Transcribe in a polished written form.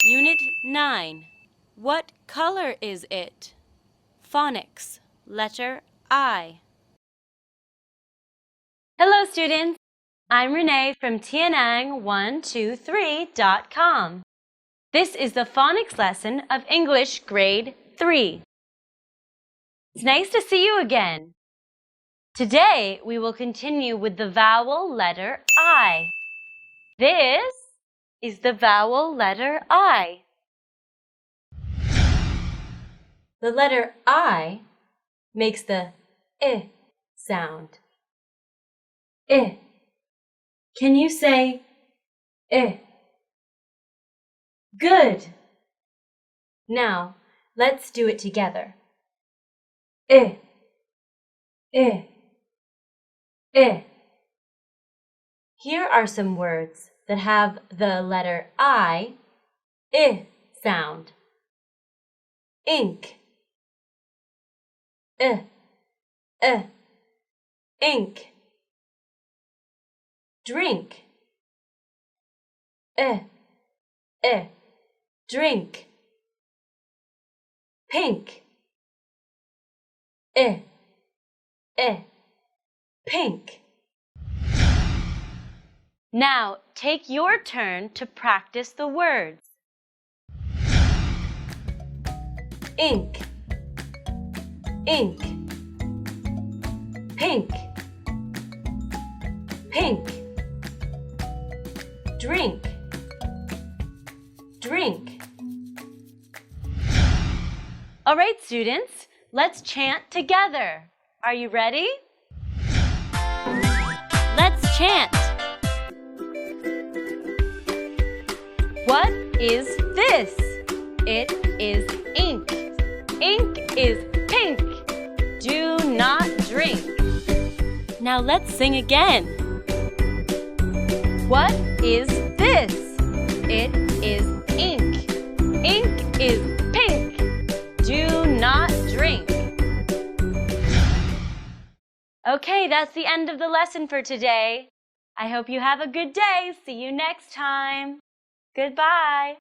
Unit 9. What color is it? Phonics, letter I. Hello, students. I'm Renee from TIionng123.com. This is the phonics lesson of English grade 3. It's nice to see you again. Today, we will continue with the vowel letter I. This is the vowel letter I. The letter I makes the I sound. I. Can you say I? Good. Now, let's do it together. I. I. I. Here are some words that have the letter I sound. Ink. Ink. Drink. Drink. Pink. Pink. Now, take your turn to practice the words. Ink. Ink. Pink. Pink. Drink. Drink. All right, students, let's chant together. Are you ready? Let's chant. What is this? It is ink. Ink is pink. Do not drink. Now let's sing again. What is this? It is ink. Ink is pink. Do not drink. Okay, that's the end of the lesson for today. I hope you have a good day. See you next time. Goodbye.